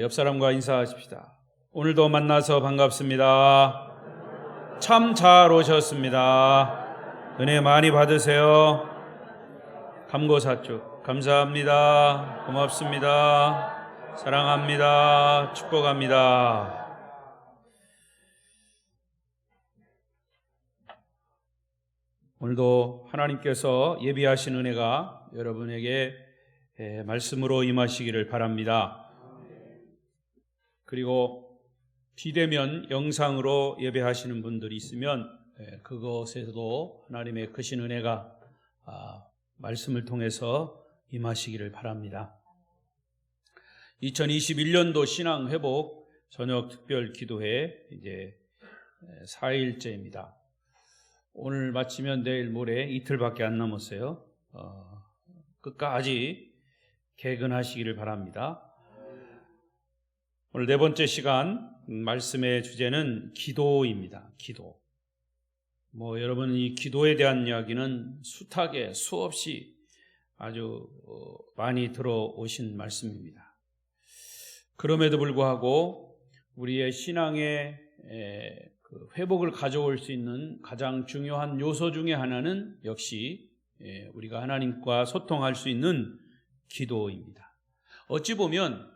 옆 사람과 인사하십시다. 오늘도 만나서 반갑습니다. 참 잘 오셨습니다. 은혜 많이 받으세요. 감고사축 감사합니다. 고맙습니다. 사랑합니다. 축복합니다. 오늘도 하나님께서 예비하신 은혜가 여러분에게 말씀으로 임하시기를 바랍니다. 그리고 비대면 영상으로 예배하시는 분들이 있으면 그것에서도 하나님의 크신 은혜가 말씀을 통해서 임하시기를 바랍니다. 2021년도 신앙회복 저녁 특별 기도회 이제 4일째입니다. 오늘 마치면 내일 모레 이틀밖에 안 남았어요. 끝까지 개근하시기를 바랍니다. 오늘 네 번째 시간 말씀의 주제는 기도입니다. 기도. 여러분 이 기도에 대한 이야기는 숱하게 수없이 아주 많이 들어오신 말씀입니다. 그럼에도 불구하고 우리의 신앙의 회복을 가져올 수 있는 가장 중요한 요소 중에 하나는 역시 우리가 하나님과 소통할 수 있는 기도입니다. 어찌 보면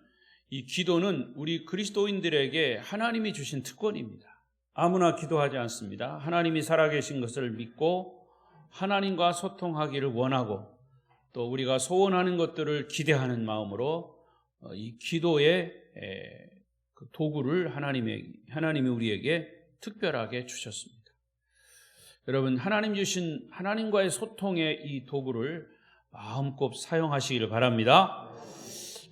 이 기도는 우리 그리스도인들에게 하나님이 주신 특권입니다. 아무나 기도하지 않습니다. 하나님이 살아계신 것을 믿고 하나님과 소통하기를 원하고 또 우리가 소원하는 것들을 기대하는 마음으로 이 기도의 그 도구를 하나님이 우리에게 특별하게 주셨습니다. 여러분, 하나님 주신 하나님과의 소통의 이 도구를 마음껏 사용하시기를 바랍니다.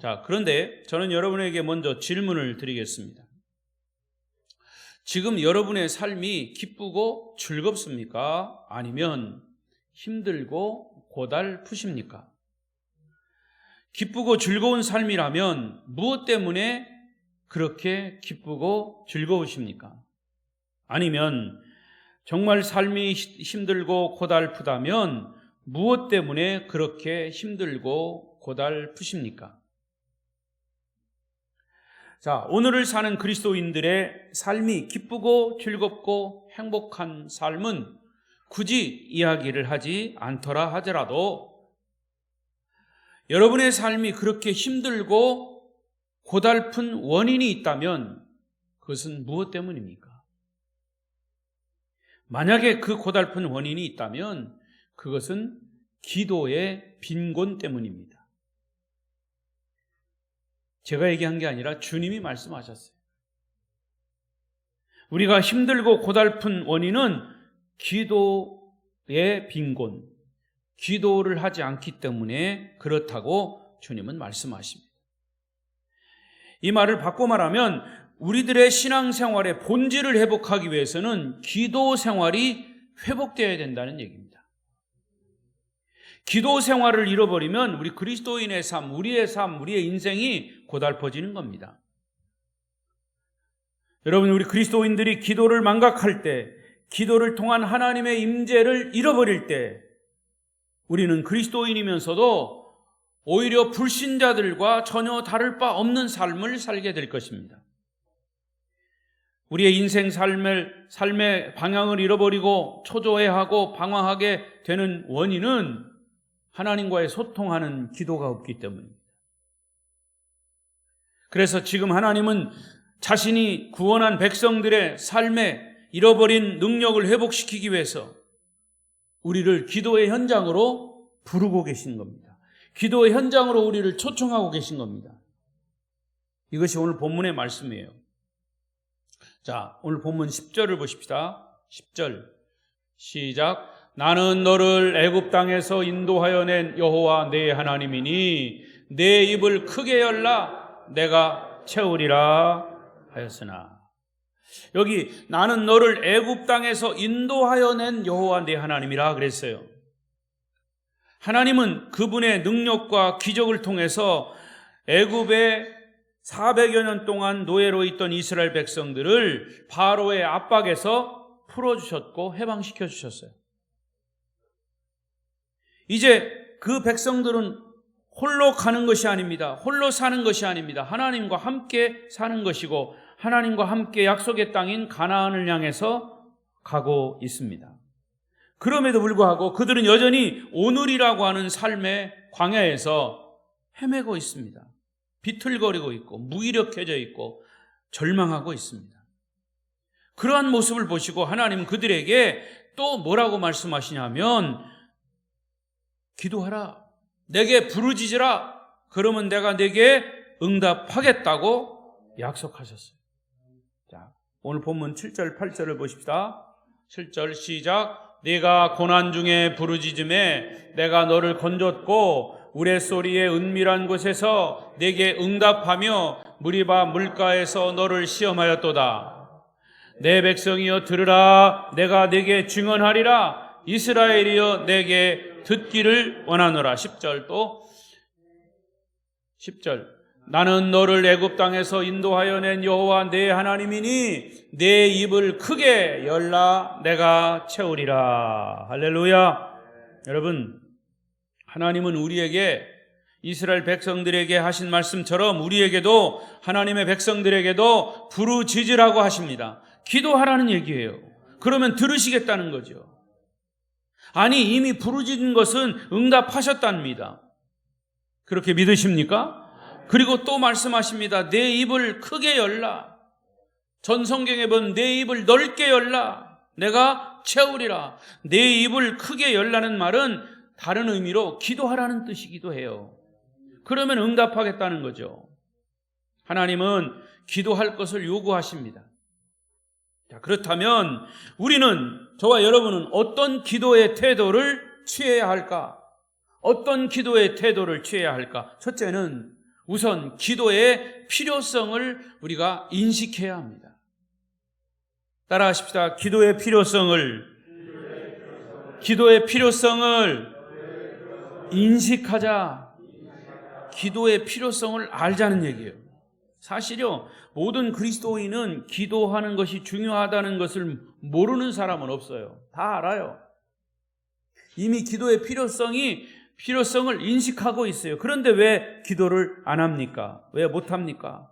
자, 그런데 저는 여러분에게 먼저 질문을 드리겠습니다. 지금 여러분의 삶이 기쁘고 즐겁습니까? 아니면 힘들고 고달프십니까? 기쁘고 즐거운 삶이라면 무엇 때문에 그렇게 기쁘고 즐거우십니까? 아니면 정말 삶이 힘들고 고달프다면 무엇 때문에 그렇게 힘들고 고달프십니까? 자, 오늘을 사는 그리스도인들의 삶이 기쁘고 즐겁고 행복한 삶은 굳이 이야기를 하지 않더라 하더라도 여러분의 삶이 그렇게 힘들고 고달픈 원인이 있다면 그것은 무엇 때문입니까? 만약에 그 고달픈 원인이 있다면 그것은 기도의 빈곤 때문입니다. 제가 얘기한 게 아니라 주님이 말씀하셨어요. 우리가 힘들고 고달픈 원인은 기도의 빈곤, 기도를 하지 않기 때문에 그렇다고 주님은 말씀하십니다. 이 말을 바꿔 말하면 우리들의 신앙생활의 본질을 회복하기 위해서는 기도 생활이 회복되어야 된다는 얘기입니다. 기도 생활을 잃어버리면 우리 그리스도인의 삶, 우리의 인생이 고달퍼지는 겁니다. 여러분, 우리 그리스도인들이 기도를 망각할 때, 기도를 통한 하나님의 임재를 잃어버릴 때 우리는 그리스도인이면서도 오히려 불신자들과 전혀 다를 바 없는 삶을 살게 될 것입니다. 우리의 인생 삶의 방향을 잃어버리고 초조해하고 방황하게 되는 원인은 하나님과의 소통하는 기도가 없기 때문입니다. 그래서 지금 하나님은 자신이 구원한 백성들의 삶에 잃어버린 능력을 회복시키기 위해서 우리를 기도의 현장으로 부르고 계신 겁니다. 기도의 현장으로 우리를 초청하고 계신 겁니다. 이것이 오늘 본문의 말씀이에요. 자, 오늘 본문 10절을 보십시다. 10절 시작. 나는 너를 애굽 땅에서 인도하여 낸 여호와 내 하나님이니 내 입을 크게 열라 내가 채우리라 하였으나. 여기 나는 너를 애굽 땅에서 인도하여 낸 여호와 내 하나님이라 그랬어요. 하나님은 그분의 능력과 기적을 통해서 애굽에 400여 년 동안 노예로 있던 이스라엘 백성들을 바로의 압박에서 풀어주셨고 해방시켜 주셨어요. 이제 그 백성들은 홀로 가는 것이 아닙니다. 홀로 사는 것이 아닙니다. 하나님과 함께 사는 것이고 하나님과 함께 약속의 땅인 가나안을 향해서 가고 있습니다. 그럼에도 불구하고 그들은 여전히 오늘이라고 하는 삶의 광야에서 헤매고 있습니다. 비틀거리고 있고 무기력해져 있고 절망하고 있습니다. 그러한 모습을 보시고 하나님은 그들에게 또 뭐라고 말씀하시냐면 기도하라, 내게 부르짖으라, 그러면 내가 내게 응답하겠다고 약속하셨어요. 자, 오늘 본문 7절 8절을 보십시다. 7절 시작. 네가 고난 중에 부르짖음에 내가 너를 건졌고 우레소리의 은밀한 곳에서 내게 응답하며 무리바 물가에서 너를 시험하였도다. 내 백성이여 들으라, 내가 내게 증언하리라, 이스라엘이여 내게 듣기를 원하노라. 10절 또 10절 나는 너를 애굽 땅에서 인도하여 낸 여호와 내 하나님이니 내 입을 크게 열라 내가 채우리라. 할렐루야. 여러분, 하나님은 우리에게 이스라엘 백성들에게 하신 말씀처럼 우리에게도 하나님의 백성들에게도 부르짖으라고 하십니다. 기도하라는 얘기예요. 그러면 들으시겠다는 거죠. 아니, 이미 부르짖은 것은 응답하셨답니다. 그렇게 믿으십니까? 그리고 또 말씀하십니다. 내 입을 크게 열라. 전 성경에 보면 내 입을 넓게 열라 내가 채우리라. 내 입을 크게 열라는 말은 다른 의미로 기도하라는 뜻이기도 해요. 그러면 응답하겠다는 거죠. 하나님은 기도할 것을 요구하십니다. 자, 그렇다면 우리는, 저와 여러분은 어떤 기도의 태도를 취해야 할까? 어떤 기도의 태도를 취해야 할까? 첫째는 우선 기도의 필요성을 우리가 인식해야 합니다. 따라하십시다. 기도의 필요성을 인식하자. 기도의 필요성을 알자는 얘기예요. 사실요, 모든 그리스도인은 기도하는 것이 중요하다는 것을 모르는 사람은 없어요. 다 알아요. 이미 기도의 필요성을 인식하고 있어요. 그런데 왜 기도를 안 합니까? 왜 못 합니까?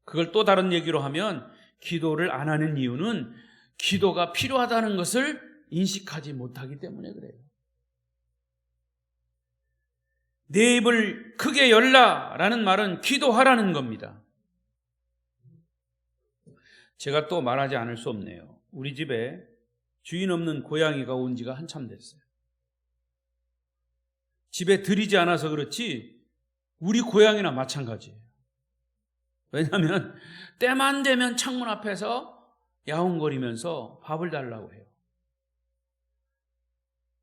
그걸 또 다른 얘기로 하면 기도를 안 하는 이유는 기도가 필요하다는 것을 인식하지 못하기 때문에 그래요. 내 입을 크게 열라라는 말은 기도하라는 겁니다. 제가 또 말하지 않을 수 없네요. 우리 집에 주인 없는 고양이가 온 지가 한참 됐어요. 집에 들이지 않아서 그렇지 우리 고양이나 마찬가지예요. 왜냐하면 때만 되면 창문 앞에서 야옹거리면서 밥을 달라고 해요.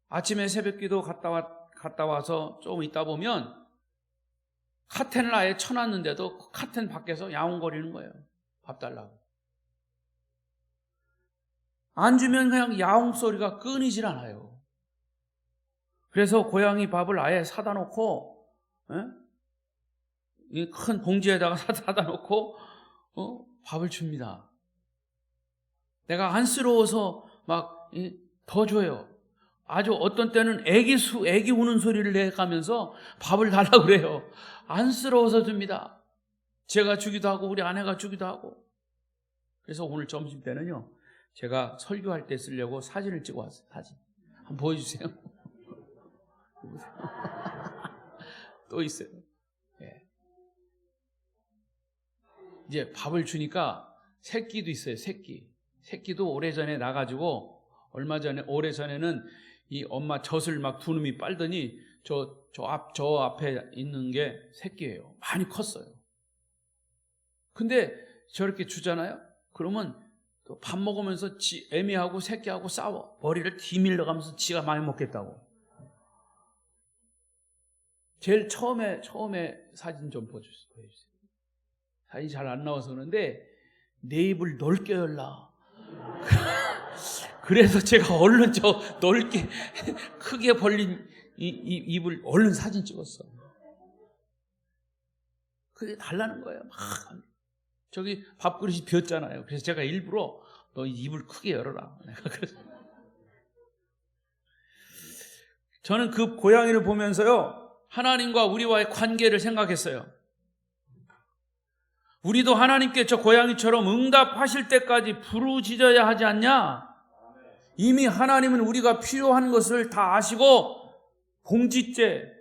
아침에 새벽기도 갔다 와서 조금 있다 보면 카텐을 아예 쳐놨는데도 카텐 밖에서 야옹거리는 거예요. 밥 달라고. 안 주면 그냥 야옹 소리가 끊이질 않아요. 그래서 고양이 밥을 아예 사다 놓고, 이 큰 봉지에다가 사다 놓고 밥을 줍니다. 내가 안쓰러워서 막 더 줘요. 아주 어떤 때는 애기 우는 소리를 내가면서 밥을 달라고 그래요. 안쓰러워서 줍니다. 제가 주기도 하고 우리 아내가 주기도 하고. 그래서 오늘 점심 때는요, 제가 설교할 때 쓰려고 사진을 찍어 왔어요. 사진 한번 보여주세요. 또 있어요. 네. 이제 밥을 주니까 새끼도 있어요. 새끼도 오래전에 나가지고, 오래전에는 이 엄마 젖을 막 두 놈이 빨더니 저 앞에 있는 게 새끼예요. 많이 컸어요. 근데 저렇게 주잖아요. 그러면 또 밥 먹으면서 애미하고 새끼하고 싸워. 머리를 뒤밀려가면서 지가 많이 먹겠다고. 제일 처음에 사진 좀 보여주세요. 사진이 잘 안 나와서 그런데 내 입을 넓게 열라. 그래서 제가 얼른 저 넓게 크게 벌린 입을 얼른 사진 찍었어. 그게 달라는 거예요. 막 저기 밥그릇이 비었잖아요. 그래서 제가 일부러 너 입을 크게 열어라. 내가 그래서 저는 그 고양이를 보면서요, 하나님과 우리와의 관계를 생각했어요. 우리도 하나님께 저 고양이처럼 응답하실 때까지 부르짖어야 하지 않냐? 이미 하나님은 우리가 필요한 것을 다 아시고 봉지째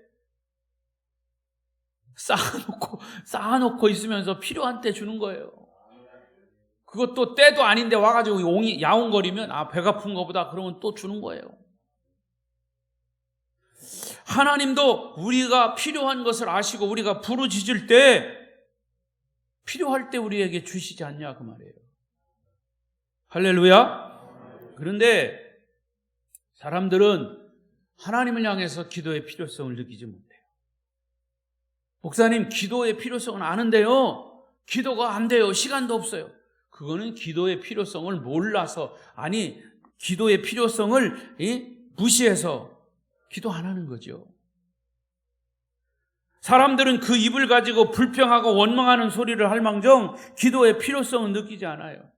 쌓아놓고 있으면서 필요한 때 주는 거예요. 그것도 때도 아닌데 와가지고 용이 야옹거리면 배가 고픈 거보다 그러면 또 주는 거예요. 하나님도 우리가 필요한 것을 아시고 우리가 부르짖을 때 필요할 때 우리에게 주시지 않냐 그 말이에요. 할렐루야. 그런데 사람들은 하나님을 향해서 기도의 필요성을 느끼지 못해요. 목사님, 기도의 필요성은 아는데요, 기도가 안 돼요. 시간도 없어요. 그거는 기도의 필요성을 몰라서, 아니 기도의 필요성을 무시해서 기도 안 하는 거죠. 사람들은 그 입을 가지고 불평하고 원망하는 소리를 할 망정 기도의 필요성은 느끼지 않아요.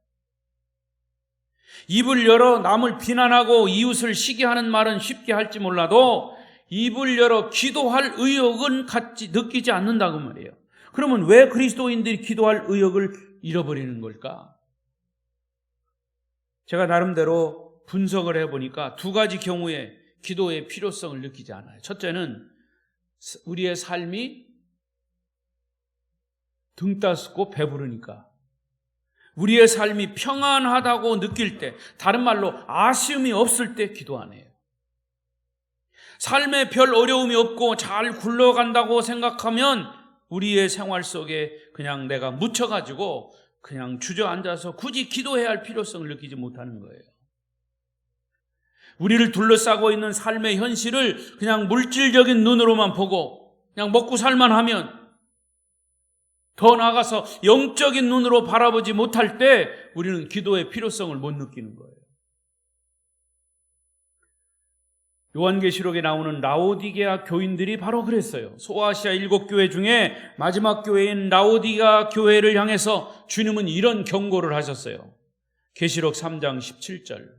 입을 열어 남을 비난하고 이웃을 시기하는 말은 쉽게 할지 몰라도 입을 열어 기도할 의욕은 느끼지 않는다고 말이에요. 그러면 왜 그리스도인들이 기도할 의욕을 잃어버리는 걸까? 제가 나름대로 분석을 해보니까 두 가지 경우에 기도의 필요성을 느끼지 않아요. 첫째는 우리의 삶이 등 따숩고 배부르니까, 우리의 삶이 평안하다고 느낄 때, 다른 말로 아쉬움이 없을 때 기도 안 해요. 삶에 별 어려움이 없고 잘 굴러간다고 생각하면 우리의 생활 속에 그냥 내가 묻혀가지고 그냥 주저앉아서 굳이 기도해야 할 필요성을 느끼지 못하는 거예요. 우리를 둘러싸고 있는 삶의 현실을 그냥 물질적인 눈으로만 보고 그냥 먹고 살만 하면, 더 나아가서 영적인 눈으로 바라보지 못할 때 우리는 기도의 필요성을 못 느끼는 거예요. 요한계시록에 나오는 라오디게아 교인들이 바로 그랬어요. 소아시아 7교회 중에 마지막 교회인 라오디게아 교회를 향해서 주님은 이런 경고를 하셨어요. 계시록 3장 17절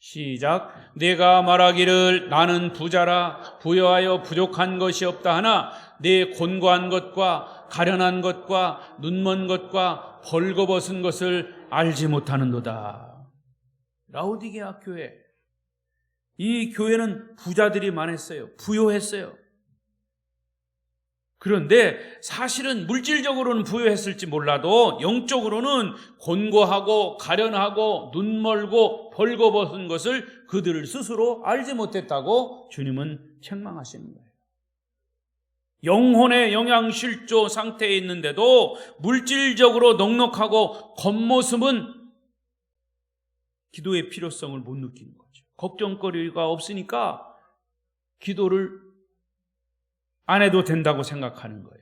시작. 내가 말하기를 나는 부자라 부여하여 부족한 것이 없다 하나 내 곤고한 것과 가련한 것과 눈먼 것과 벌거벗은 것을 알지 못하는도다. 라오디게아 교회, 이 교회는 부자들이 많았어요. 부유했어요. 그런데 사실은 물질적으로는 부유했을지 몰라도 영적으로는 곤고하고 가련하고 눈멀고 벌거벗은 것을 그들을 스스로 알지 못했다고 주님은 책망하시는 거예요. 영혼의 영양실조 상태에 있는데도 물질적으로 넉넉하고 겉모습은 기도의 필요성을 못 느끼는 거죠. 걱정거리가 없으니까 기도를 안 해도 된다고 생각하는 거예요.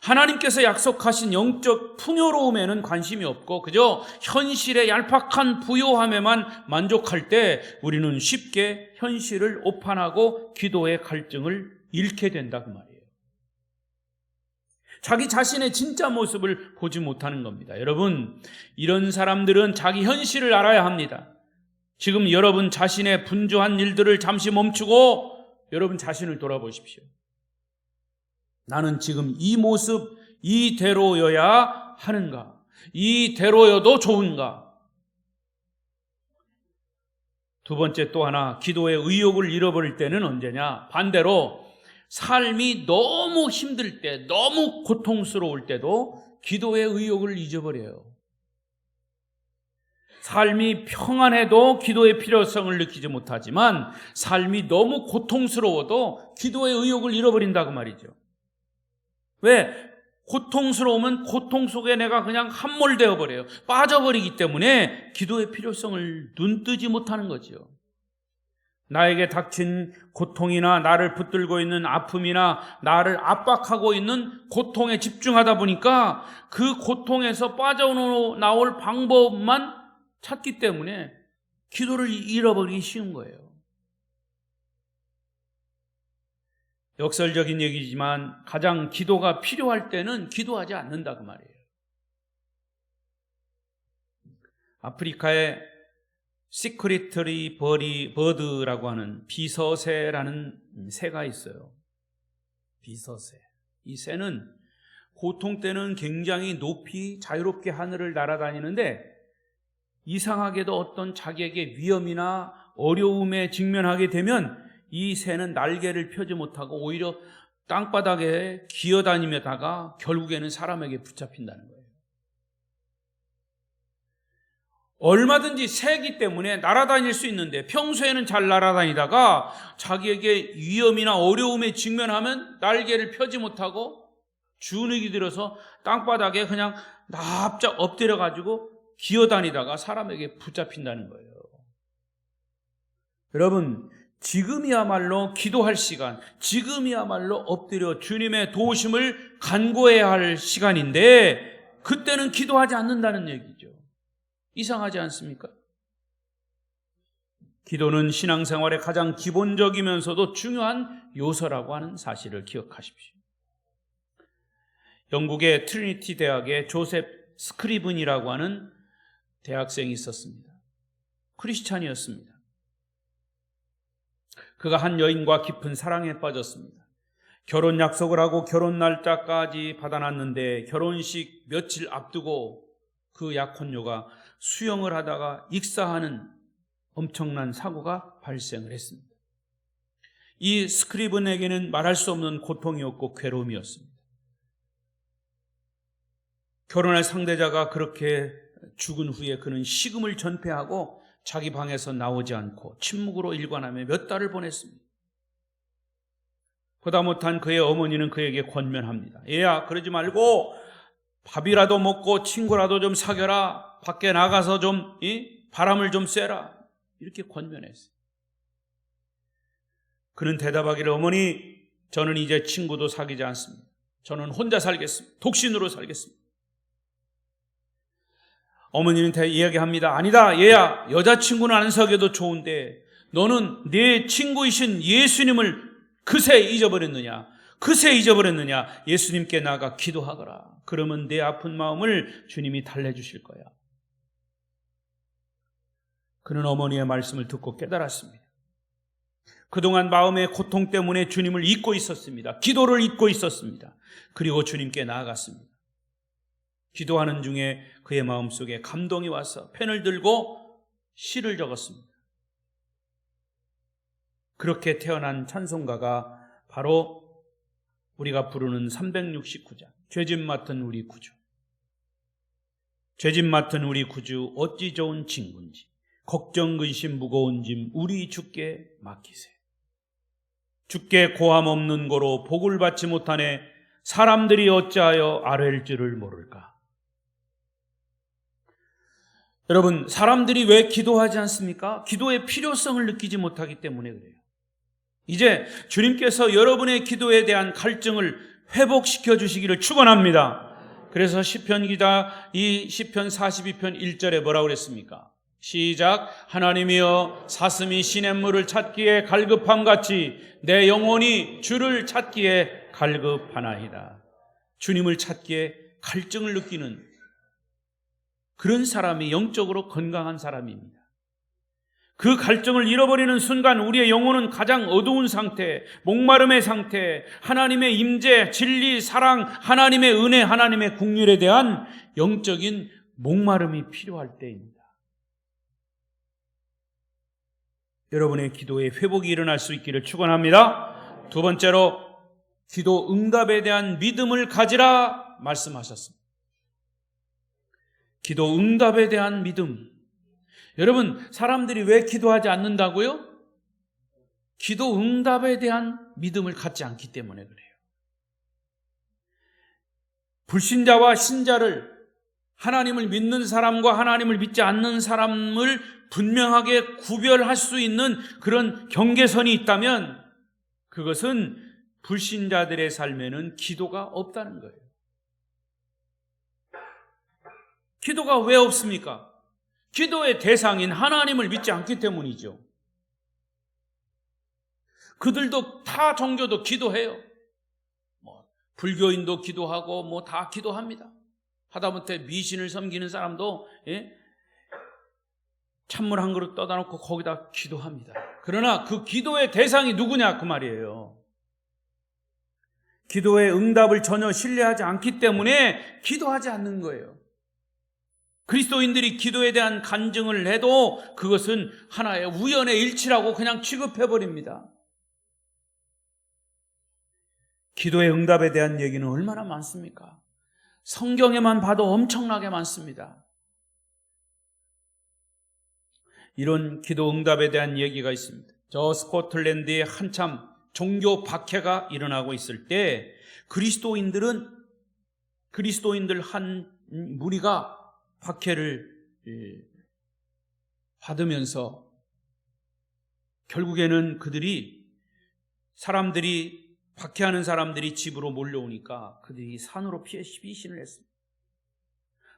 하나님께서 약속하신 영적 풍요로움에는 관심이 없고 그저 현실의 얄팍한 부요함에만 만족할 때 우리는 쉽게 현실을 오판하고 기도의 갈증을 잃게 된다 그 말이에요. 자기 자신의 진짜 모습을 보지 못하는 겁니다. 여러분, 이런 사람들은 자기 현실을 알아야 합니다. 지금 여러분 자신의 분주한 일들을 잠시 멈추고 여러분 자신을 돌아보십시오. 나는 지금 이 모습 이대로여야 하는가? 이대로여도 좋은가? 두 번째 또 하나, 기도의 의욕을 잃어버릴 때는 언제냐? 반대로 삶이 너무 힘들 때, 너무 고통스러울 때도 기도의 의욕을 잊어버려요. 삶이 평안해도 기도의 필요성을 느끼지 못하지만 삶이 너무 고통스러워도 기도의 의욕을 잃어버린다고 말이죠. 왜? 고통스러우면 고통 속에 내가 그냥 함몰되어 버려요. 빠져버리기 때문에 기도의 필요성을 눈뜨지 못하는 거죠. 나에게 닥친 고통이나 나를 붙들고 있는 아픔이나 나를 압박하고 있는 고통에 집중하다 보니까 그 고통에서 빠져나올 방법만 찾기 때문에 기도를 잃어버리기 쉬운 거예요. 역설적인 얘기지만 가장 기도가 필요할 때는 기도하지 않는다 그 말이에요. 아프리카에 시크리터리 버드라고 하는 비서새라는 새가 있어요. 비서새. 이 새는 보통 때는 굉장히 높이 자유롭게 하늘을 날아다니는데 이상하게도 어떤 자기에게 위험이나 어려움에 직면하게 되면 이 새는 날개를 펴지 못하고 오히려 땅바닥에 기어다니다가 결국에는 사람에게 붙잡힌다는 거예요. 얼마든지 새이기 때문에 날아다닐 수 있는데 평소에는 잘 날아다니다가 자기에게 위험이나 어려움에 직면하면 날개를 펴지 못하고 주눅이 들어서 땅바닥에 그냥 납작 엎드려가지고 기어다니다가 사람에게 붙잡힌다는 거예요. 여러분, 지금이야말로 기도할 시간, 지금이야말로 엎드려 주님의 도우심을 간구해야 할 시간인데 그때는 기도하지 않는다는 얘기죠. 이상하지 않습니까? 기도는 신앙생활의 가장 기본적이면서도 중요한 요소라고 하는 사실을 기억하십시오. 영국의 트리니티 대학의 조셉 스크리븐이라고 하는 대학생이 있었습니다. 크리스찬이었습니다. 그가 한 여인과 깊은 사랑에 빠졌습니다. 결혼 약속을 하고 결혼 날짜까지 받아놨는데 결혼식 며칠 앞두고 그 약혼녀가 수영을 하다가 익사하는 엄청난 사고가 발생을 했습니다. 이 스크리븐에게는 말할 수 없는 고통이었고 괴로움이었습니다. 결혼할 상대자가 그렇게 죽은 후에 그는 식음을 전폐하고 자기 방에서 나오지 않고 침묵으로 일관하며 몇 달을 보냈습니다. 보다 못한 그의 어머니는 그에게 권면합니다. 얘야, 그러지 말고 밥이라도 먹고 친구라도 좀 사귀어라. 밖에 나가서 좀 바람을 좀 쐬라. 이렇게 권면했어요. 그는 대답하기를, 어머니, 저는 이제 친구도 사귀지 않습니다. 저는 혼자 살겠습니다. 독신으로 살겠습니다. 어머니는 이야기합니다. 아니다, 얘야, 여자친구는 안 사귀어도 좋은데 너는 내 친구이신 예수님을 그새 잊어버렸느냐? 그새 잊어버렸느냐? 예수님께 나가 기도하거라. 그러면 내 아픈 마음을 주님이 달래주실 거야. 그는 어머니의 말씀을 듣고 깨달았습니다. 그동안 마음의 고통 때문에 주님을 잊고 있었습니다. 기도를 잊고 있었습니다. 그리고 주님께 나아갔습니다. 기도하는 중에 그의 마음속에 감동이 와서 펜을 들고 시를 적었습니다. 그렇게 태어난 찬송가가 바로 우리가 부르는 369장 죄짐 맡은 우리 구주. 죄짐 맡은 우리 구주 어찌 좋은 친구인지 걱정 근심 무거운 짐 우리 주께 맡기세. 주께 고함 없는 고로 복을 받지 못하네 사람들이 어찌하여 아랠 줄을 모를까. 여러분, 사람들이 왜 기도하지 않습니까? 기도의 필요성을 느끼지 못하기 때문에 그래요. 이제 주님께서 여러분의 기도에 대한 갈증을 회복시켜 주시기를 축원합니다. 그래서 시편 기자 이 시편 42편 1절에 뭐라고 그랬습니까? 시작. 하나님이여 사슴이 시냇물을 찾기에 갈급함같이 내 영혼이 주를 찾기에 갈급하나이다. 주님을 찾기에 갈증을 느끼는 그런 사람이 영적으로 건강한 사람입니다. 그 갈증을 잃어버리는 순간 우리의 영혼은 가장 어두운 상태, 목마름의 상태, 하나님의 임재, 진리, 사랑, 하나님의 은혜, 하나님의 긍휼에 대한 영적인 목마름이 필요할 때입니다. 여러분의 기도에 회복이 일어날 수 있기를 축원합니다. 두 번째로 기도 응답에 대한 믿음을 가지라 말씀하셨습니다. 기도 응답에 대한 믿음. 여러분, 사람들이 왜 기도하지 않는다고요? 기도 응답에 대한 믿음을 갖지 않기 때문에 그래요. 불신자와 신자를, 하나님을 믿는 사람과 하나님을 믿지 않는 사람을 분명하게 구별할 수 있는 그런 경계선이 있다면 그것은 불신자들의 삶에는 기도가 없다는 거예요. 기도가 왜 없습니까? 기도의 대상인 하나님을 믿지 않기 때문이죠. 그들도 타 종교도 기도해요. 불교인도 기도하고 다 기도합니다. 하다못해 미신을 섬기는 사람도 찬물 한 그릇 떠다 놓고 거기다 기도합니다. 그러나 그 기도의 대상이 누구냐 그 말이에요. 기도의 응답을 전혀 신뢰하지 않기 때문에 기도하지 않는 거예요. 그리스도인들이 기도에 대한 간증을 해도 그것은 하나의 우연의 일치라고 그냥 취급해버립니다. 기도의 응답에 대한 얘기는 얼마나 많습니까? 성경에만 봐도 엄청나게 많습니다. 이런 기도 응답에 대한 얘기가 있습니다. 저 스코틀랜드에 한참 종교 박해가 일어나고 있을 때 그리스도인들 한 무리가 박해를 받으면서 결국에는 박해하는 사람들이 집으로 몰려오니까 그들이 산으로 피신을 했습니다.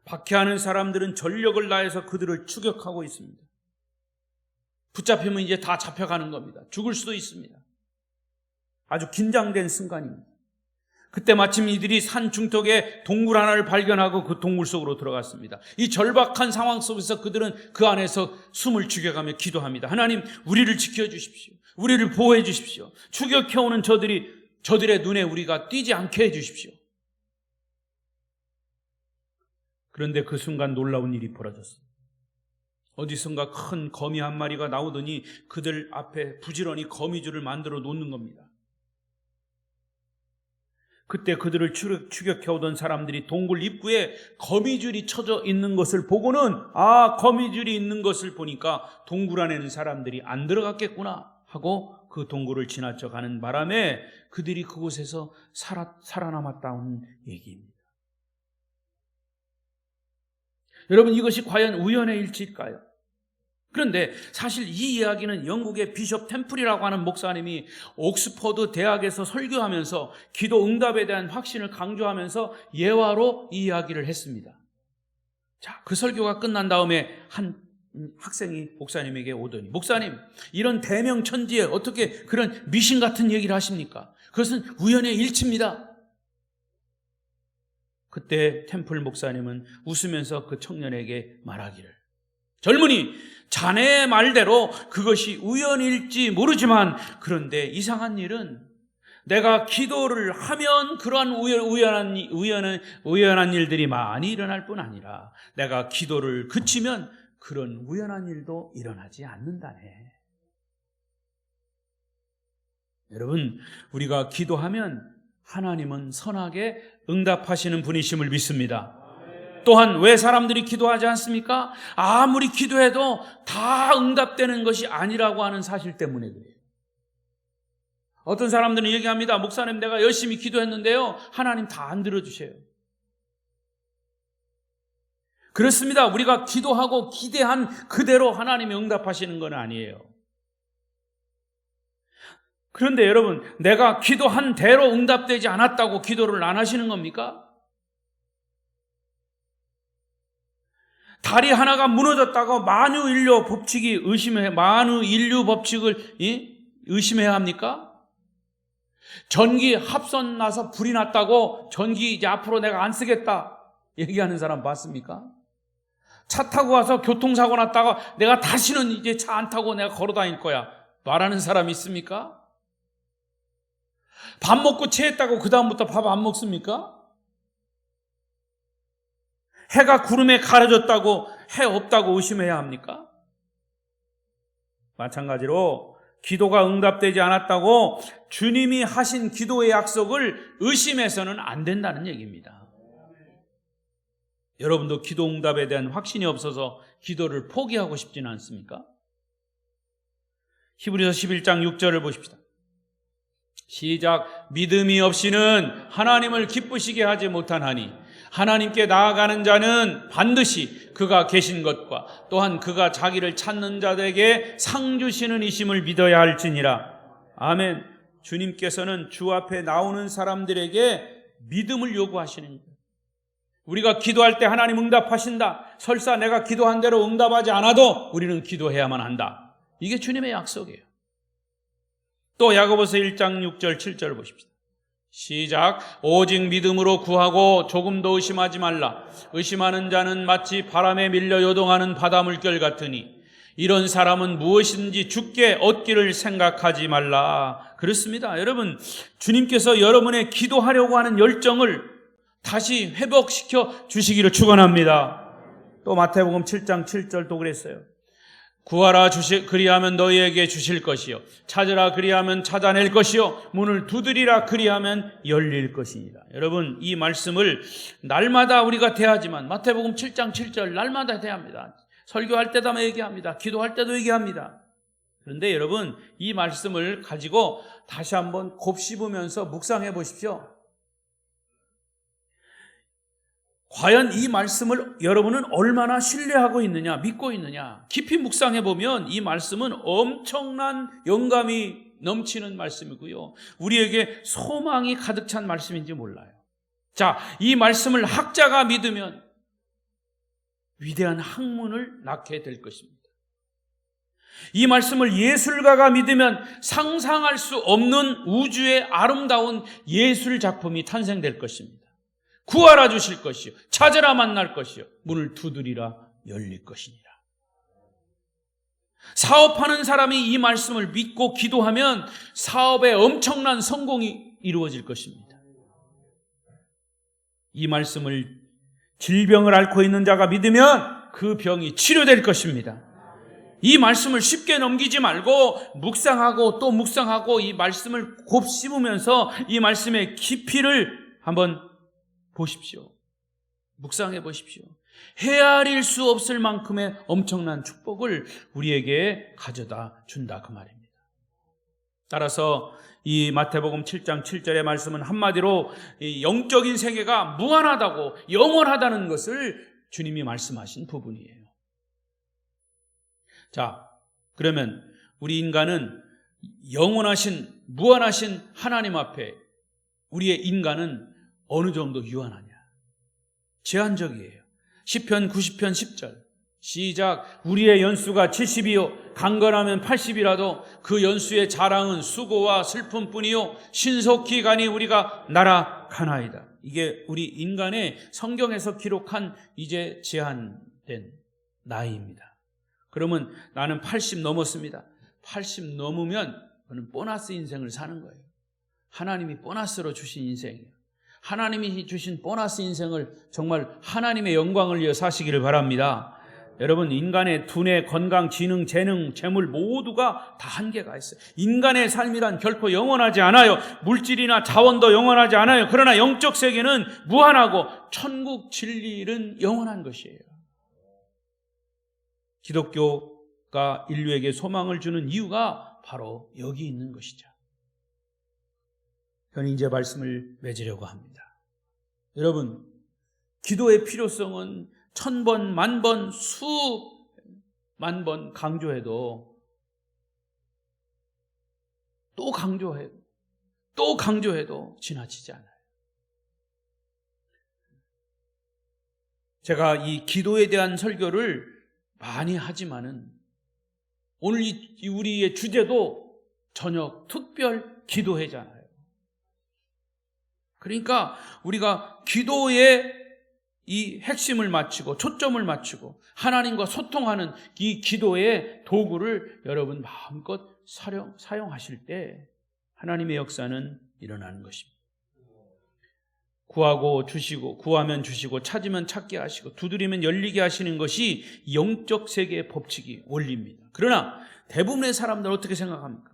박해하는 사람들은 전력을 다해서 그들을 추격하고 있습니다. 붙잡히면 이제 다 잡혀가는 겁니다. 죽을 수도 있습니다. 아주 긴장된 순간입니다. 그때 마침 이들이 산 중턱에 동굴 하나를 발견하고 그 동굴 속으로 들어갔습니다. 이 절박한 상황 속에서 그들은 그 안에서 숨을 죽여가며 기도합니다. 하나님, 우리를 지켜주십시오. 우리를 보호해 주십시오. 추격해오는 저들의 눈에 우리가 띄지 않게 해 주십시오. 그런데 그 순간 놀라운 일이 벌어졌습니다. 어디선가 큰 거미 한 마리가 나오더니 그들 앞에 부지런히 거미줄을 만들어 놓는 겁니다. 그때 그들을 추격해오던 사람들이 동굴 입구에 거미줄이 쳐져 있는 것을 보고는 거미줄이 있는 것을 보니까 동굴 안에는 사람들이 안 들어갔겠구나 하고 그 동굴을 지나쳐 가는 바람에 그들이 그곳에서 살아남았다는 얘기입니다. 여러분, 이것이 과연 우연의 일치일까요? 그런데 사실 이 이야기는 영국의 비숍 템플이라고 하는 목사님이 옥스퍼드 대학에서 설교하면서 기도 응답에 대한 확신을 강조하면서 예화로 이 이야기를 했습니다. 자, 그 설교가 끝난 다음에 한 학생이 목사님에게 오더니, 목사님, 이런 대명천지에 어떻게 그런 미신 같은 얘기를 하십니까? 그것은 우연의 일치입니다. 그때 템플 목사님은 웃으면서 그 청년에게 말하기를, 젊은이, 자네의 말대로 그것이 우연일지 모르지만 그런데 이상한 일은 내가 기도를 하면 그러한 우연한 일들이 많이 일어날 뿐 아니라 내가 기도를 그치면 그런 우연한 일도 일어나지 않는다네. 여러분, 우리가 기도하면 하나님은 선하게 응답하시는 분이심을 믿습니다. 또한 왜 사람들이 기도하지 않습니까? 아무리 기도해도 다 응답되는 것이 아니라고 하는 사실 때문에 그래요. 어떤 사람들은 얘기합니다. 목사님, 내가 열심히 기도했는데요, 하나님 다 안 들어주셔요. 그렇습니다. 우리가 기도하고 기대한 그대로 하나님이 응답하시는 건 아니에요. 그런데 여러분, 내가 기도한 대로 응답되지 않았다고 기도를 안 하시는 겁니까? 다리 하나가 무너졌다고 만유 인류 법칙을 의심해야 합니까? 전기 합선 나서 불이 났다고 전기 이제 앞으로 내가 안 쓰겠다 얘기하는 사람 봤습니까? 차 타고 와서 교통사고 났다가 내가 다시는 이제 차 안 타고 내가 걸어 다닐 거야 말하는 사람 있습니까? 밥 먹고 체했다고 그 다음부터 밥 안 먹습니까? 해가 구름에 가려졌다고 해 없다고 의심해야 합니까? 마찬가지로 기도가 응답되지 않았다고 주님이 하신 기도의 약속을 의심해서는 안 된다는 얘기입니다. 여러분도 기도 응답에 대한 확신이 없어서 기도를 포기하고 싶지는 않습니까? 히브리서 11장 6절을 보십시다. 시작. 믿음이 없이는 하나님을 기쁘시게 하지 못하나니 하나님께 나아가는 자는 반드시 그가 계신 것과 또한 그가 자기를 찾는 자들에게 상 주시는 이심을 믿어야 할지니라. 아멘. 주님께서는 주 앞에 나오는 사람들에게 믿음을 요구하시는 거예요. 우리가 기도할 때 하나님 응답하신다. 설사 내가 기도한 대로 응답하지 않아도 우리는 기도해야만 한다. 이게 주님의 약속이에요. 또 야고보서 1장 6절 7절 보십시다. 시작. 오직 믿음으로 구하고 조금도 의심하지 말라. 의심하는 자는 마치 바람에 밀려 요동하는 바다 물결 같으니 이런 사람은 무엇이든지 주께 얻기를 생각하지 말라. 그렇습니다. 여러분, 주님께서 여러분의 기도하려고 하는 열정을 다시 회복시켜 주시기를 축원합니다. 또 마태복음 7장 7절도 그랬어요. 구하라 그리하면 너희에게 주실 것이요, 찾으라 그리하면 찾아낼 것이요, 문을 두드리라 그리하면 열릴 것이니라. 여러분, 이 말씀을 날마다 우리가 대하지만 마태복음 7장 7절 날마다 대합니다. 설교할 때도 얘기합니다. 기도할 때도 얘기합니다. 그런데 여러분, 이 말씀을 가지고 다시 한번 곱씹으면서 묵상해 보십시오. 과연 이 말씀을 여러분은 얼마나 신뢰하고 있느냐, 믿고 있느냐, 깊이 묵상해 보면 이 말씀은 엄청난 영감이 넘치는 말씀이고요, 우리에게 소망이 가득 찬 말씀인지 몰라요. 자, 이 말씀을 학자가 믿으면 위대한 학문을 낳게 될 것입니다. 이 말씀을 예술가가 믿으면 상상할 수 없는 우주의 아름다운 예술 작품이 탄생될 것입니다. 구하라 주실 것이요, 찾으라 만날 것이요, 문을 두드리라 열릴 것이니라. 사업하는 사람이 이 말씀을 믿고 기도하면 사업에 엄청난 성공이 이루어질 것입니다. 이 말씀을 질병을 앓고 있는 자가 믿으면 그 병이 치료될 것입니다. 이 말씀을 쉽게 넘기지 말고 묵상하고 또 묵상하고 이 말씀을 곱씹으면서 이 말씀의 깊이를 한번 보십시오. 묵상해 보십시오. 헤아릴 수 없을 만큼의 엄청난 축복을 우리에게 가져다 준다, 그 말입니다. 따라서 이 마태복음 7장 7절의 말씀은 한마디로 이 영적인 세계가 무한하다고, 영원하다는 것을 주님이 말씀하신 부분이에요. 자, 그러면 우리 인간은 영원하신, 무한하신 하나님 앞에 우리의 인간은 어느 정도 유한하냐? 제한적이에요. 시편 90편 10절 시작. 우리의 연수가 70이요 강건하면 80이라도 그 연수의 자랑은 수고와 슬픔뿐이요 신속히 가니 우리가 날아가나이다. 이게 우리 인간의 성경에서 기록한 이제 제한된 나이입니다. 그러면 나는 80 넘었습니다. 80 넘으면 그는 보너스 인생을 사는 거예요. 하나님이 보너스로 주신 인생이에요. 하나님이 주신 보너스 인생을 정말 하나님의 영광을 위해 사시기를 바랍니다. 여러분, 인간의 두뇌, 건강, 지능, 재능, 재물 모두가 다 한계가 있어요. 인간의 삶이란 결코 영원하지 않아요. 물질이나 자원도 영원하지 않아요. 그러나 영적 세계는 무한하고 천국 진리는 영원한 것이에요. 기독교가 인류에게 소망을 주는 이유가 바로 여기 있는 것이죠. 저는 이제 말씀을 맺으려고 합니다. 여러분, 기도의 필요성은 1000번, 10,000번, 수만 번 강조해도 또 강조해도 지나치지 않아요. 제가 이 기도에 대한 설교를 많이 하지만은 오늘 우리의 주제도 저녁 특별 기도회잖아요. 그러니까 우리가 기도에 이 핵심을 맞추고 초점을 맞추고 하나님과 소통하는 이 기도의 도구를 여러분 마음껏 사용하실 때 하나님의 역사는 일어나는 것입니다. 구하면 주시고 찾으면 찾게 하시고 두드리면 열리게 하시는 것이 영적 세계의 법칙이 원리입니다. 그러나 대부분의 사람들은 어떻게 생각합니까?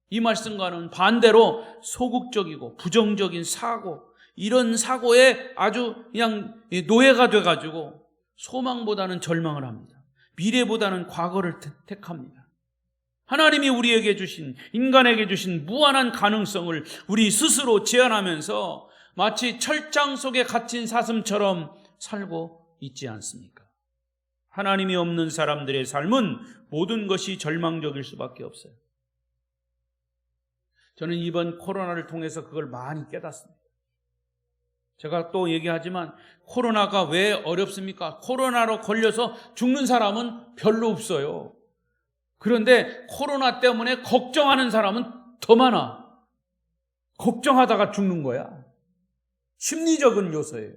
이 말씀과는 반대로 소극적이고 부정적인 사고, 이런 사고에 아주 그냥 노예가 돼가지고 소망보다는 절망을 합니다. 미래보다는 과거를 택합니다. 하나님이 우리에게 주신, 인간에게 주신 무한한 가능성을 우리 스스로 제한하면서 마치 철장 속에 갇힌 사슴처럼 살고 있지 않습니까? 하나님이 없는 사람들의 삶은 모든 것이 절망적일 수밖에 없어요. 저는 이번 코로나를 통해서 그걸 많이 깨닫습니다. 제가 또 얘기하지만 코로나가 왜 어렵습니까? 코로나로 걸려서 죽는 사람은 별로 없어요. 그런데 코로나 때문에 걱정하는 사람은 더 많아. 걱정하다가 죽는 거야. 심리적인 요소예요.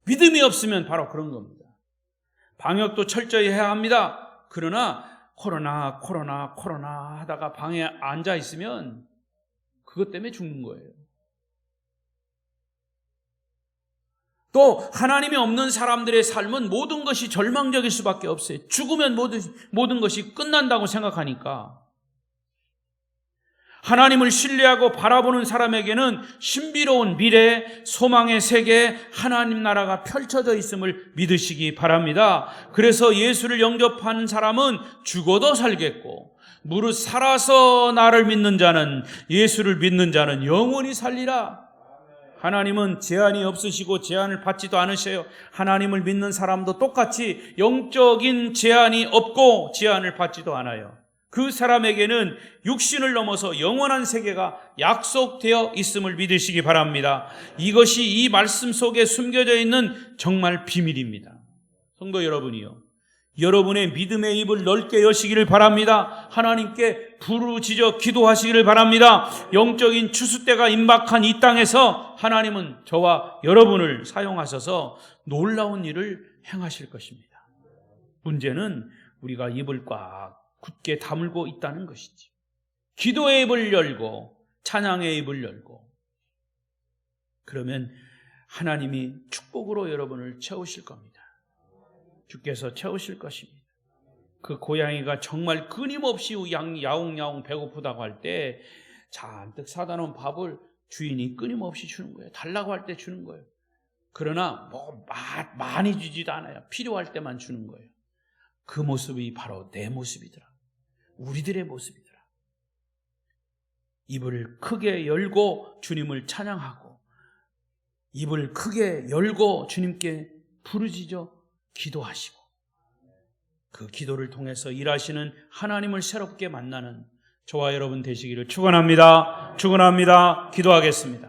믿음이 없으면 바로 그런 겁니다. 방역도 철저히 해야 합니다. 그러나 코로나 하다가 방에 앉아 있으면 그것 때문에 죽는 거예요. 또 하나님이 없는 사람들의 삶은 모든 것이 절망적일 수밖에 없어요. 죽으면 모든 것이 끝난다고 생각하니까. 하나님을 신뢰하고 바라보는 사람에게는 신비로운 미래, 소망의 세계, 하나님 나라가 펼쳐져 있음을 믿으시기 바랍니다. 그래서 예수를 영접한 사람은 죽어도 살겠고, 무릇 살아서 나를 믿는 자는, 예수를 믿는 자는 영원히 살리라. 하나님은 제한이 없으시고 제한을 받지도 않으셔요. 하나님을 믿는 사람도 똑같이 영적인 제한이 없고 제한을 받지도 않아요. 그 사람에게는 육신을 넘어서 영원한 세계가 약속되어 있음을 믿으시기 바랍니다. 이것이 이 말씀 속에 숨겨져 있는 정말 비밀입니다. 성도 여러분이요, 여러분의 믿음의 입을 넓게 여시기를 바랍니다. 하나님께 부르짖어 기도하시기를 바랍니다. 영적인 추수 때가 임박한 이 땅에서 하나님은 저와 여러분을 사용하셔서 놀라운 일을 행하실 것입니다. 문제는 우리가 입을 꽉 굳게 다물고 있다는 것이지. 기도의 입을 열고 찬양의 입을 열고, 그러면 하나님이 축복으로 여러분을 채우실 겁니다. 주께서 채우실 것입니다. 그 고양이가 정말 끊임없이 야옹야옹 배고프다고 할 때 잔뜩 사다 놓은 밥을 주인이 끊임없이 주는 거예요. 달라고 할 때 주는 거예요. 그러나 많이 주지도 않아요. 필요할 때만 주는 거예요. 그 모습이 바로 내 모습이더라. 우리들의 모습이더라. 입을 크게 열고 주님을 찬양하고, 입을 크게 열고 주님께 부르짖어 기도하시고, 그 기도를 통해서 일하시는 하나님을 새롭게 만나는 저와 여러분 되시기를 축원합니다. 기도하겠습니다.